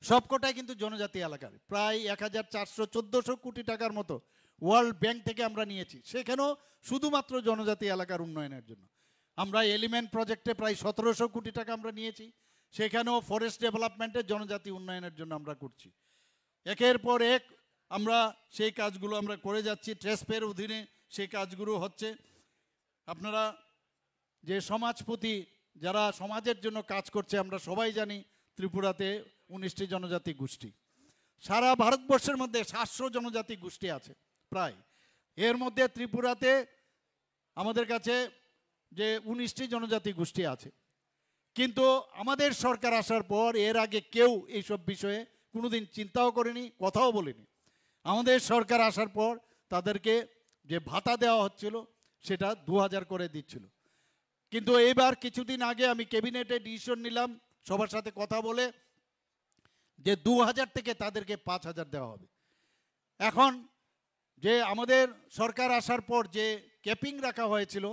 সবকটাই কিন্তু জনজাতি এলাকার, প্রায় 1400-1400 কোটি টাকার মতো ওয়ার্ল্ড ব্যাংক থেকে আমরা নিয়েছি, সেখানেও শুধুমাত্র জনজাতি এলাকার উন্নয়নের জন্য। আমরা এলিমেন্ট প্রজেক্টে প্রায় 1700 কোটি টাকা আমরা নিয়েছি, সেখানেও ফরেস্ট ডেভেলপমেন্টের জনজাতি উন্নয়নের জন্য আমরা করছি। একের পর এক আমরা সেই কাজগুলো আমরা করে যাচ্ছি, ট্রেসপের অধীনে সেই কাজগুলো হচ্ছে। আপনারা যে সমাজপতি যারা সমাজের জন্য কাজ করছে, আমরা সবাই জানি ত্রিপুরাতে 19টি জনজাতি গোষ্ঠী, সারা ভারতবর্ষের মধ্যে 700 জনজাতি গোষ্ঠী আছে প্রায়, এর মধ্যে ত্রিপুরাতে আমাদের কাছে যে 19টি জনজাতি গোষ্ঠী আছে। কিন্তু আমাদের সরকার আসার পর এর আগে কেউ এইসব বিষয়ে কোনোদিন চিন্তাও করেনি, কথাও বলেনি। আমাদের সরকার আসার পর তাদেরকে যে ভাতা দেওয়া হচ্ছিল সেটা 2000 করে দিচ্ছিল, কিন্তু এইবার কিছুদিন আগে আমি ক্যাবিনেটে ডিসিশন নিলাম সবার সাথে কথা বলে যে 2000 থেকে তাদেরকে 5000 দেওয়া হবে। এখন যে আমাদের সরকার আসার পর যে ক্যাপিং রাখা হয়েছিল,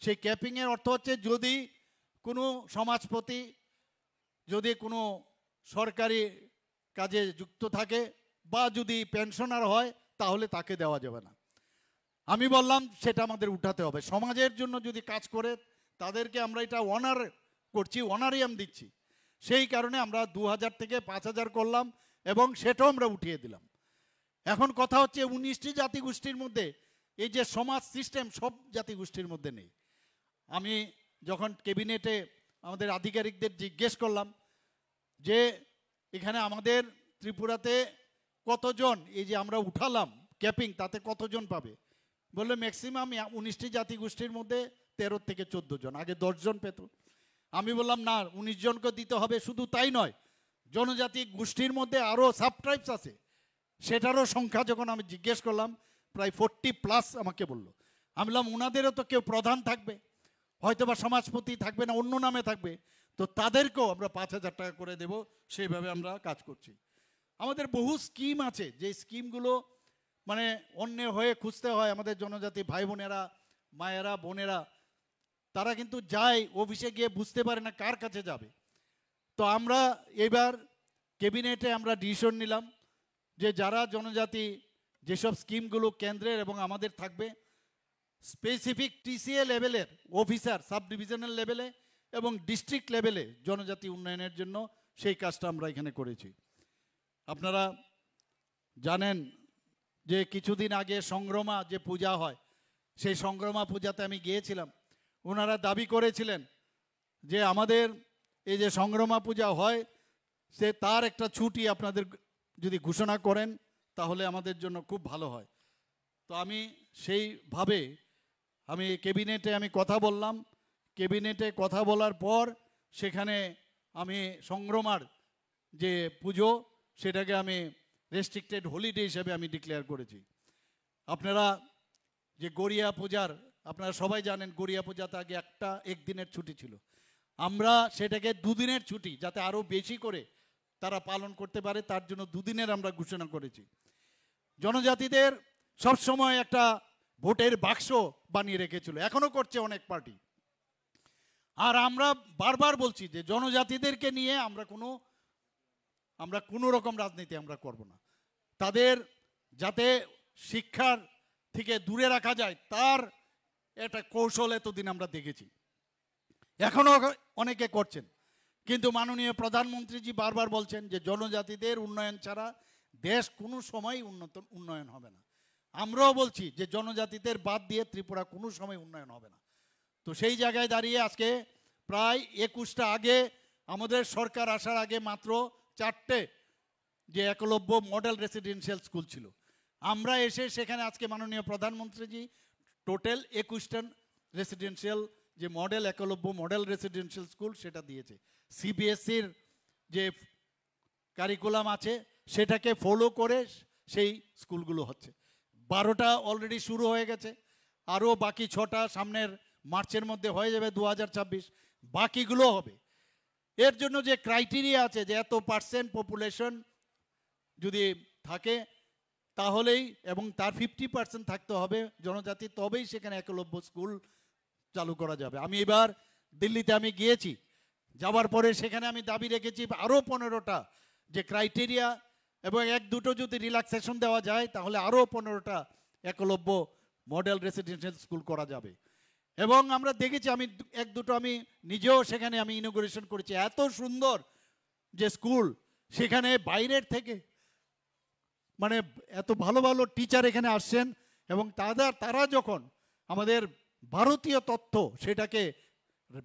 সেই ক্যাপিংয়ের অর্থ হচ্ছে যদি কোনো সমাজপতি যদি কোনো সরকারি কাজে যুক্ত থাকে বা যদি পেনশনার হয় তাহলে তাকে দেওয়া যাবে না। আমি বললাম সেটা আমাদের উঠাতে হবে, সমাজের জন্য যদি কাজ করে তাদেরকে আমরা এটা অনার করছি, অনারিয়াম দিচ্ছি, সেই কারণে আমরা 2000 থেকে 5000 করলাম এবং সেটাও আমরা উঠিয়ে দিলাম। এখন কথা হচ্ছে 19টি জাতিগোষ্ঠীর মধ্যে এই যে সমাজ সিস্টেম সব জাতিগোষ্ঠীর মধ্যে নেই। আমি যখন ক্যাবিনেটে আমাদের আধিকারিকদের জিজ্ঞেস করলাম যে এখানে আমাদের ত্রিপুরাতে কতজন এই যে আমরা উঠালাম ক্যাপিং তাতে কতজন পাবে, বললো ম্যাক্সিমাম 19টি জাতিগোষ্ঠীর মধ্যে 13 থেকে 14 জন, আগে 10 জন পেত। আমি বললাম না, 19 জনকে দিতে হবে। শুধু তাই নয়, জনজাতি গোষ্ঠীর মধ্যে আরও সাবট্রাইবস আছে, সেটারও সংখ্যা যখন আমি জিজ্ঞেস করলাম প্রায় 40+ আমাকে বললো। আমি বললাম ওনাদেরও তো কেউ প্রধান থাকবে, হয়তো বা সমাজপতি থাকবে না, অন্য নামে থাকবে, তো তাদেরকেও আমরা 5000 টাকা করে দেব, সেইভাবে আমরা কাজ করছি। আমাদের বহু স্কিম আছে, যে স্কিমগুলো মানে অন্য হয়ে খুঁজতে হয়। আমাদের জনজাতি ভাই বোনেরা, মায়েরা, বোনেরা তারা কিন্তু যায় অফিসে গিয়ে বুঝতে পারে না কার কাছে যাবে। তো আমরা এবার ক্যাবিনেটে আমরা ডিসিশন নিলাম যে যারা জনজাতি যেসব স্কিমগুলো কেন্দ্রের এবং আমাদের থাকবে, স্পেসিফিক টিসিএ লেভেলের অফিসার সাব ডিভিশনাল লেভেলে এবং ডিস্ট্রিক্ট লেভেলে জনজাতি উন্নয়নের জন্য সেই কাজটা আমরা এখানে করেছি। আপনারা জানেন যে কিছুদিন আগে সংগ্রামা যে পূজা হয়, সেই সংগ্রামা পূজাতে আমি গিয়েছিলাম। ওনারা দাবি করেছিলেন যে আমাদের এই যে সংগ্রামা পূজা হয় সে তার একটা ছুটি আপনাদের যদি ঘোষণা করেন তাহলে আমাদের জন্য খুব ভালো হয়। তো আমি সেইভাবে আমি ক্যাবিনেটে আমি কথা বললাম, ক্যাবিনেটে কথা বলার পর সেখানে আমি সংগ্রামার যে পুজো সেটাকে আমি রেস্ট্রিক্টেড হলিডে হিসেবে আমি ডিক্লেয়ার করেছি। আপনারা যে গড়িয়া পূজার, আপনারা সবাই জানেন গড়িয়া পূজাতে আগে একদিনের ছুটি ছিল, আমরা সেটাকে 2 দিনের ছুটি যাতে আরও বেশি করে তারা পালন করতে পারে তার জন্য 2 দিনের আমরা ঘোষণা করেছি। জনজাতিদের সবসময় একটা ভোটের বাক্স বানিয়ে রেখেছিল, এখনো করছে অনেক পার্টি। আর আমরা বারবার বলছি যে জনজাতিদেরকে নিয়ে আমরা কোনো রকম রাজনীতি আমরা করব না, তাদের যাতে শিক্ষার থেকে দূরে রাখা যায় তার একটা কৌশল এতদিন আমরা দেখেছি, এখনো অনেকে করছেন। কিন্তু মাননীয় প্রধানমন্ত্রীজি বারবার বলছেন যে জনজাতিদের উন্নয়ন ছাড়া দেশ কোনো সময় উন্নয়ন হবে না। আমরাও বলছি যে জনজাতিদের বাদ দিয়ে ত্রিপুরা কোনো সময় উন্নয়ন হবে না। তো সেই জায়গায় দাঁড়িয়ে আজকে প্রায় 21টা আগে আমাদের সরকার আসার আগে মাত্র 4টে যে একলব্য মডেল রেসিডেন্সিয়াল স্কুল ছিল, আমরা এসে সেখানে আজকে মাননীয় প্রধানমন্ত্রীজি টোটাল 21টা রেসিডেন্সিয়াল যে model Eklavya model residential school সেটা দিয়েছে। সিবিএসসির যে কারিকুলাম আছে সেটাকে ফলো করে সেই স্কুলগুলো হচ্ছে। 12টা অলরেডি শুরু হয়ে গেছে, আরও বাকি 6টা সামনের মার্চের মধ্যে হয়ে যাবে 2026, বাকিগুলো হবে। এর জন্য যে ক্রাইটেরিয়া আছে যে এত % পপুলেশন যদি থাকে তাহলেই এবং তার 50% থাকতে হবে জনজাতি, তবেই সেখানে একলব্য স্কুল চালু করা যাবে। আমি এবার দিল্লিতে আমি গিয়েছি, যাওয়ার পরে সেখানে আমি দাবি রেখেছি আরও 15টা যে ক্রাইটেরিয়া, এবং 1-2টো যদি রিল্যাক্সেশন দেওয়া যায় তাহলে আরও 15টা একলব্য মডেল রেসিডেন্সিয়াল স্কুল করা যাবে। এবং আমরা দেখেছি, আমি 1-2টো আমি নিজেও সেখানে আমি ইনোগ্রেশন করেছি, এত সুন্দর যে স্কুল, সেখানে বাইরের থেকে মানে এত ভালো ভালো টিচার এখানে আসছেন, এবং তারা যখন আমাদের ভারতীয় তত্ত্ব সেটাকে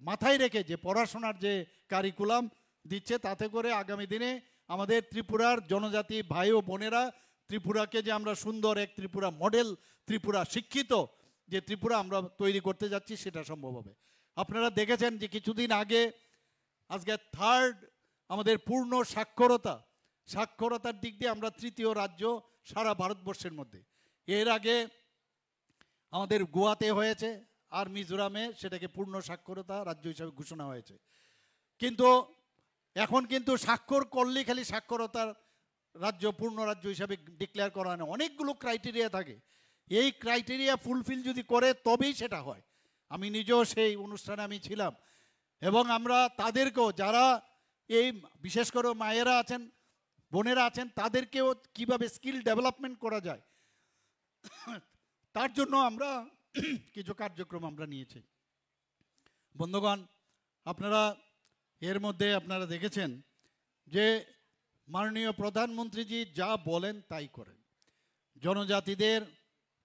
মাথায় রেখে যে পড়াশোনার যে কারিকুলাম দিচ্ছে, তাতে করে আগামী দিনে আমাদের ত্রিপুরার জনজাতি ভাই ও বোনেরা ত্রিপুরাকে যে আমরা সুন্দর এক ত্রিপুরা মডেল, ত্রিপুরা শিক্ষিত যে ত্রিপুরা আমরা তৈরি করতে যাচ্ছি, সেটা সম্ভব হবে। আপনারা দেখেছেন যে কিছুদিন আগে আজকে আমাদের পূর্ণ সাক্ষরতার দিক দিয়ে আমরা 3য় রাজ্য সারা ভারতবর্ষের মধ্যে। এর আগে আমাদের গোয়াতে হয়েছে, আর মিজোরামে সেটাকে পূর্ণ সাক্ষরতা রাজ্য হিসাবে ঘোষণা হয়েছে। কিন্তু এখন কিন্তু স্বাক্ষর করলেই খালি সাক্ষরতার রাজ্য, পূর্ণ রাজ্য হিসাবে ডিক্লেয়ার করা হয় না, অনেকগুলো ক্রাইটেরিয়া থাকে। এই ক্রাইটেরিয়া ফুলফিল যদি করে তবেই সেটা হয়। আমি নিজেও সেই অনুষ্ঠানে আমি ছিলাম, এবং আমরা তাদেরকেও, যারা এই বিশেষ করে মায়েরা আছেন, বোনেরা আছেন, তাদেরকেও কিভাবে স্কিল ডেভেলপমেন্ট করা যায় তার জন্য আমরা কিছু কার্যক্রম আমরা নিয়েছি। বন্ধুগণ, আপনারা এর মধ্যে আপনারা দেখেছেন যে মাননীয় প্রধানমন্ত্রীজি যা বলেন তাই করেন। জনজাতিদের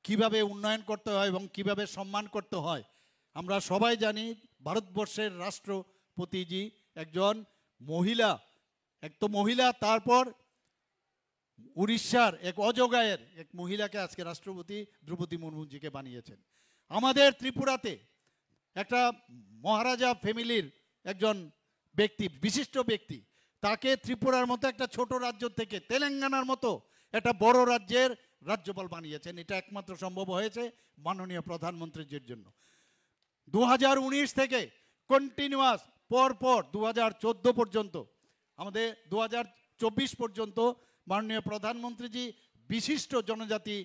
কিভাবে উন্নয়ন করতে হয় এবং কিভাবে সম্মান করতে হয় আমরা সবাই জানি। ভারতবর্ষের রাষ্ট্রপতিজি একজন মহিলা, এক তো মহিলা, তারপর উড়িষ্যার এক অজগায়ের এক মহিলাকে আজকে রাষ্ট্রপতি দ্রৌপদী মুর্মুজিকে বানিয়েছেন। আমাদের ত্রিপুরাতে একটা মহারাজা ফ্যামিলির একজন ব্যক্তি, বিশিষ্ট ব্যক্তি, তাকে ত্রিপুরার মতো একটা ছোট রাজ্য থেকে তেলেঙ্গানার মতো একটা বড় রাজ্যের রাজ্যপাল বানিয়েছেন। এটা একমাত্র সম্ভব হয়েছে মাননীয় প্রধানমন্ত্রীর জন্য। 2019 থেকে কন্টিনিউয়াস পরপর 2014 পর্যন্ত, আমাদের 2024 পর্যন্ত মাননীয় প্রধানমন্ত্রীজি বিশিষ্ট জনজাতি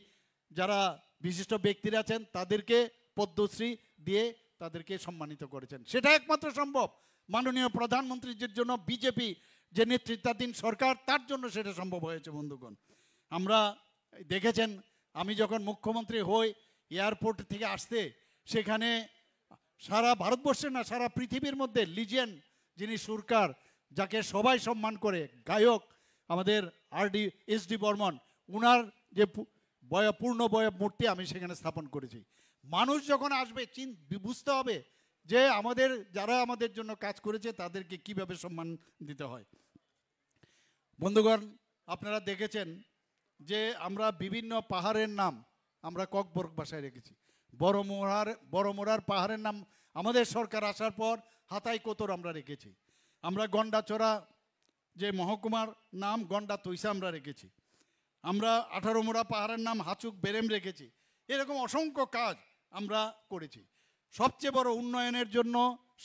যারা বিশিষ্ট ব্যক্তিরা আছেন তাদেরকে পদ্মশ্রী দিয়ে তাদেরকে সম্মানিত করেছেন। সেটা একমাত্র সম্ভব মাননীয় প্রধানমন্ত্রীর জন্য, বিজেপি যে নেতৃত্বাধীন সরকার তার জন্য সেটা সম্ভব হয়েছে। বন্ধুগণ, আমরা দেখেছেন, আমি যখন মুখ্যমন্ত্রী হই, এয়ারপোর্ট থেকে আসতে সেখানে সারা ভারতবর্ষের না, সারা পৃথিবীর মধ্যে লিজেন্ড যিনি সুরকার, যাকে সবাই সম্মান করে, গায়ক আমাদের এস ডি বর্মন, উনার যে পূর্ণ মূর্তি আমি সেখানে স্থাপন করেছি। মানুষ যখন আসবে বুঝতে হবে যে আমাদের যারা আমাদের জন্য কাজ করেছে তাদেরকে কিভাবে সম্মান দিতে হয়। বন্ধুগণ, আপনারা দেখেছেন যে আমরা বিভিন্ন পাহাড়ের নাম আমরা ককবরক ভাষায় রেখেছি। বড়মোড়ার পাহাড়ের নাম আমাদের সরকার আসার পর হাতাই কোতর আমরা রেখেছি। আমরা গন্ডাচড়া যে মহকুমার নাম গন্ডা তৈসা আমরা রেখেছি। আমরা 18 মোড়া পাহাড়ের নাম হাচুক বেরেম রেখেছি। এরকম অসংখ্য কাজ আমরা করেছি। সবচেয়ে বড় উন্নয়নের জন্য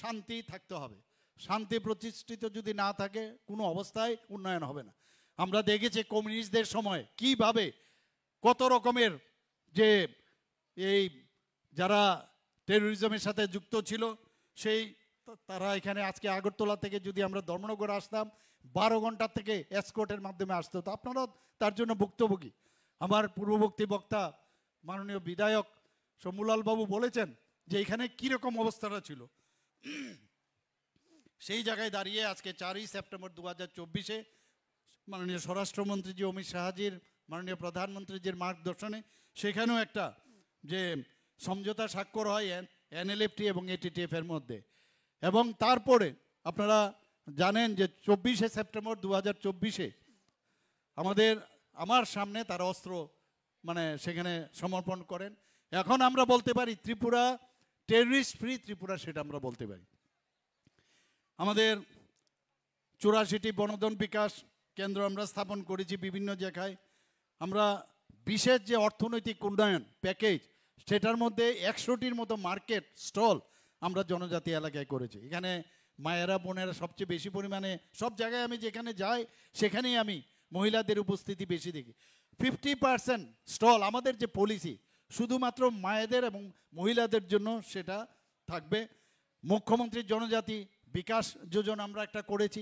শান্তি থাকতে হবে। শান্তি প্রতিষ্ঠিত যদি না থাকে কোনো অবস্থায় উন্নয়ন হবে না। আমরা দেখেছি কমিউনিস্টদের সময় কিভাবে কত রকমের যে এই যারা টেরোরিজমের সাথে যুক্ত ছিল, সেই তারা এখানে আজকে আগরতলা থেকে যদি আমরা ধর্মনগর আসতাম 12 ঘন্টা থেকে এসকর্টের মাধ্যমে আসতে হতো। আপনারা তার জন্য ভুক্তভোগী। আমার পূর্ববর্তী বক্তা মাননীয় বিধায়ক শম্ভুলাল বাবু বলেছেন যে এখানে কীরকম অবস্থাটা ছিল। সেই জায়গায় দাঁড়িয়ে আজকে 4ই সেপ্টেম্বর 2024-এ মাননীয় স্বরাষ্ট্রমন্ত্রীজি অমিত শাহজির, মাননীয় প্রধানমন্ত্রীজির মার্গদর্শনে সেখানেও একটা যে সমঝোতা স্বাক্ষর হয় NLFT এবং ATTF এর মধ্যে। এবং তারপরে আপনারা জানেন যে 24শে সেপ্টেম্বর 2024-এ আমার সামনে তারা অস্ত্র সেখানে সমর্পণ করেন। এখন আমরা বলতে পারি ত্রিপুরা টেররিস্ট ফ্রি ত্রিপুরা, সেটা আমরা বলতে পারি। আমাদের 84টি বনধন বিকাশ কেন্দ্র আমরা স্থাপন করেছি বিভিন্ন জায়গায়। আমরা বিশেষ যে অর্থনৈতিক উন্নয়ন প্যাকেজ, সেটার মধ্যে 100টির মতো মার্কেট স্টল আমরা জনজাতি এলাকায় করেছি। এখানে মায়েরা বোনেরা সবচেয়ে বেশি পরিমাণে, সব জায়গায় আমি যেখানে যাই সেখানেই আমি মহিলাদের উপস্থিতি বেশি দেখি। 50% স্টল, আমাদের যে পলিসি শুধুমাত্র মায়েদের এবং মহিলাদের জন্য সেটা থাকবে। মুখ্যমন্ত্রীর জনজাতি বিকাশ যোজনা আমরা একটা করেছি,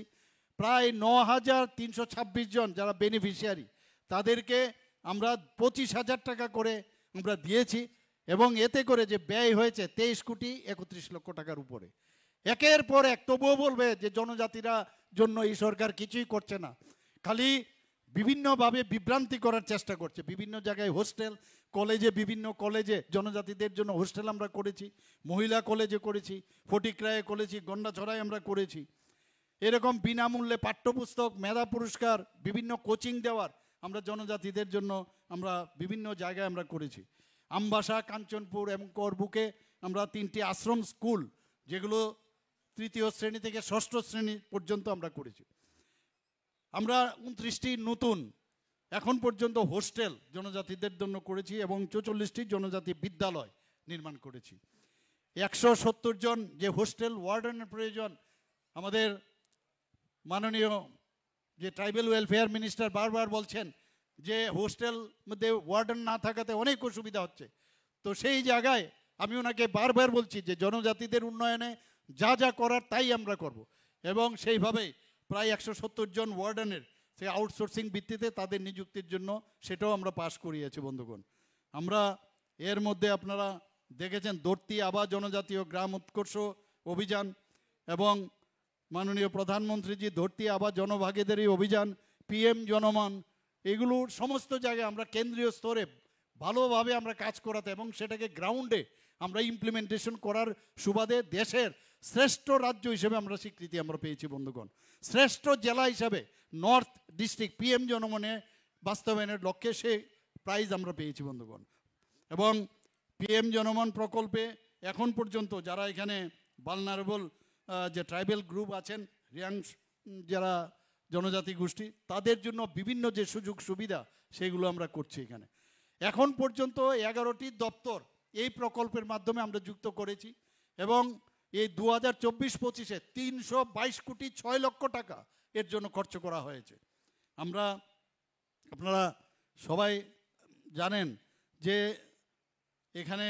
প্রায় 9,326 জন যারা বেনিফিশিয়ারি তাদেরকে আমরা 25,000 টাকা করে আমরা দিয়েছি, এবং এতে করে যে ব্যয় হয়েছে 23,31,00,000 টাকার উপরে। একের পর এক তবুও বলবে যে জনজাতিরা জন্য এই সরকার কিছুই করছে না, খালি বিভিন্নভাবে বিভ্রান্তি করার চেষ্টা করছে। বিভিন্ন জায়গায় হোস্টেল, কলেজে, বিভিন্ন কলেজে জনজাতিদের জন্য হোস্টেল আমরা করেছি, মহিলা কলেজে করেছি, ফটিকরায়ে করেছি, গন্ডাছড়ায় আমরা করেছি। এরকম বিনামূল্যে পাঠ্যপুস্তক, মেধা পুরস্কার, বিভিন্ন কোচিং দেওয়ার আমরা জনজাতিদের জন্য আমরা বিভিন্ন জায়গায় আমরা করেছি। আমবাসা, কাঞ্চনপুর এবং করবুকে আমরা 3টি আশ্রম স্কুল, যেগুলো 3য় শ্রেণী থেকে 6ষ্ঠ শ্রেণী পর্যন্ত আমরা করেছি। আমরা 29টি নতুন এখন পর্যন্ত হোস্টেল জনজাতিদের জন্য করেছি এবং 44টি জনজাতি বিদ্যালয় নির্মাণ করেছি। 170 জন যে হোস্টেল ওয়ার্ডেনের প্রয়োজন, আমাদের মাননীয় যে ট্রাইবেল ওয়েলফেয়ার মিনিস্টার বারবার বলছেন যে হোস্টেল মধ্যে ওয়ার্ডেন না থাকাতে অনেক অসুবিধা হচ্ছে, তো সেই জায়গায় আমি ওনাকে বারবার বলছি যে জনজাতিদের উন্নয়নে যা যা করার তাই আমরা করব, এবং সেইভাবেই প্রায় 170 জন ওয়ার্ডেনের সেই আউটসোর্সিং ভিত্তিতে তাদের নিযুক্তির জন্য সেটাও আমরা পাশ করিয়েছি। বন্ধুগণ, আমরা এর মধ্যে আপনারা দেখেছেন ধরতি আবা জনজাতীয় গ্রাম উৎকর্ষ অভিযান এবং মাননীয় প্রধানমন্ত্রীজি ধরতি আবা জনভাগীদারি অভিযান, PM জনমন, এগুলোর সমস্ত জায়গায় আমরা কেন্দ্রীয় স্তরে ভালোভাবে আমরা কাজ করাতে এবং সেটাকে গ্রাউন্ডে আমরা ইমপ্লিমেন্টেশন করার সুবাদে দেশের শ্রেষ্ঠ রাজ্য হিসেবে আমরা স্বীকৃতি আমরা পেয়েছি। বন্ধুগণ, শ্রেষ্ঠ জেলা হিসাবে নর্থ ডিস্ট্রিক্ট PM জনমনে বাস্তবায়নের লক্ষ্যে সে প্রাইজ আমরা পেয়েছি। বন্ধুগণ, এবং PM জনমন প্রকল্পে এখন পর্যন্ত যারা এখানে ভালনারেবল যে ট্রাইবেল গ্রুপ আছেন, রিয়াং যারা জনজাতি গোষ্ঠী, তাদের জন্য বিভিন্ন যে সুযোগ সুবিধা সেগুলো আমরা করছি এখানে। এখন পর্যন্ত 11টি দপ্তর এই প্রকল্পের মাধ্যমে আমরা যুক্ত করেছি এবং এই 2024-25-এ 322 কোটি 6 লক্ষ টাকা এর জন্য খরচ করা হয়েছে। আপনারা সবাই জানেন যে এখানে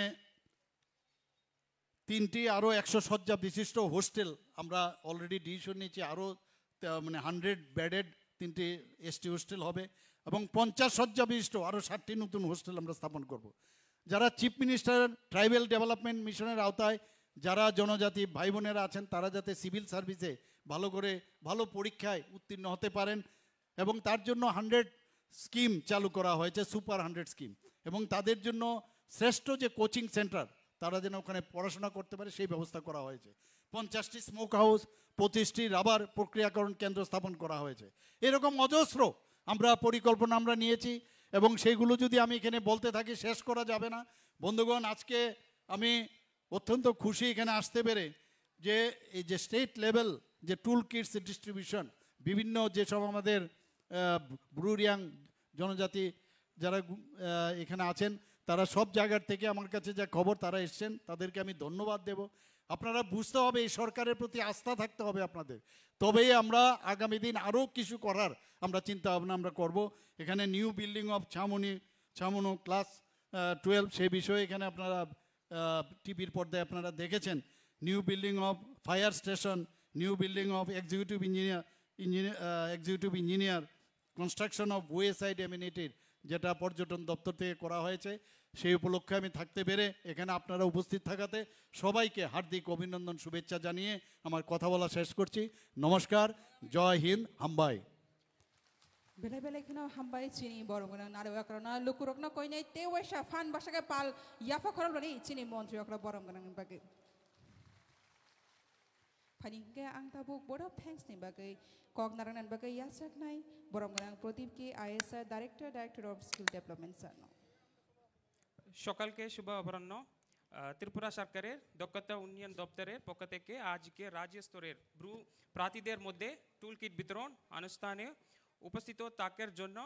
3টি আরও 100 শয্যা বিশিষ্ট হোস্টেল আমরা অলরেডি ডিসিশন নিয়েছি, আরও মানে 100 বেডেড 3টি ST হোস্টেল হবে এবং 50 শয্যা বিশিষ্ট আরও 60টি নতুন হোস্টেল আমরা স্থাপন করব। যারা চিফ মিনিস্টার ট্রাইবেল ডেভেলপমেন্ট মিশনের আওতায় যারা জনজাতি ভাই বোনেরা আছেন, তারা যাতে সিভিল সার্ভিসে ভালো করে ভালো পরীক্ষায় উত্তীর্ণ হতে পারেন এবং তার জন্য 100 স্কিম চালু করা হয়েছে, সুপার 100 স্কিম, এবং তাদের জন্য শ্রেষ্ঠ যে কোচিং সেন্টার তারা যেন ওখানে পড়াশোনা করতে পারে সেই ব্যবস্থা করা হয়েছে। 50টি স্মোক হাউস, 25টি রাবার প্রক্রিয়াকরণ কেন্দ্র স্থাপন করা হয়েছে। এরকম অজস্র আমরা পরিকল্পনা আমরা নিয়েছি এবং সেইগুলো যদি আমি এখানে বলতে থাকি শেষ করা যাবে না। বন্ধুগণ, আজকে আমি অত্যন্ত খুশি এখানে আসতে পেরে যে এই যে স্টেট লেভেল যে টুল কিটস ডিস্ট্রিবিউশন, বিভিন্ন যেসব আমাদের ব্রু রিয়াং জনজাতি যারা এখানে আছেন তারা সব জায়গার থেকে আমার কাছে যা খবর তারা এসছেন, তাদেরকে আমি ধন্যবাদ দেব। আপনারা বুঝতে হবে এই সরকারের প্রতি আস্থা থাকতে হবে আপনাদের, তবেই আমরা আগামী দিন আরও কিছু করার আমরা চিন্তা ভাবনা আমরা করব। এখানে নিউ বিল্ডিং অফ ছামুনো ক্লাস 12 সেই বিষয়ে এখানে আপনারা টিভির পর্দায় আপনারা দেখেছেন। New building of fire station, new building of executive engineer, construction of wayside এমিনিটির যেটা পর্যটন দপ্তর থেকে করা হয়েছে, সেই উপলক্ষে আমি থাকতে পেরে এখানে আপনারা উপস্থিত থাকাতে সবাইকে হার্দিক অভিনন্দন শুভেচ্ছা জানিয়ে আমার কথা বলা শেষ করছি। নমস্কার, জয় হিন্দ, হাম্বাই। বেলা বেলা এখানে হাম্বাই চিনি বরংগনা নারেওয়া করনা লুকুরকনা কইনাই তেওয়েশা ফান বাসাকে পাল ইয়াফা খরলনি চিনি মন্ত্রী অকরা বরংগনা বাগে ফানিকে আং তাবুক বড় থ্যাঙ্কস নি বাগে কগনারান বাগে ইয়াসাক নাই বরংগনা Pradeep K ISR director of skill development sir. সকালকে শুভ অপরাহ্ন। ত্রিপুরা সরকারের দক্ষতা উন্নয়ন দপ্তরের পক্ষ থেকে আজকে রাজ্য স্তরের ব্রু প্রার্থীদের মধ্যে টুল কিট বিতরণ অনুষ্ঠানে উপস্থিত থাকার জন্য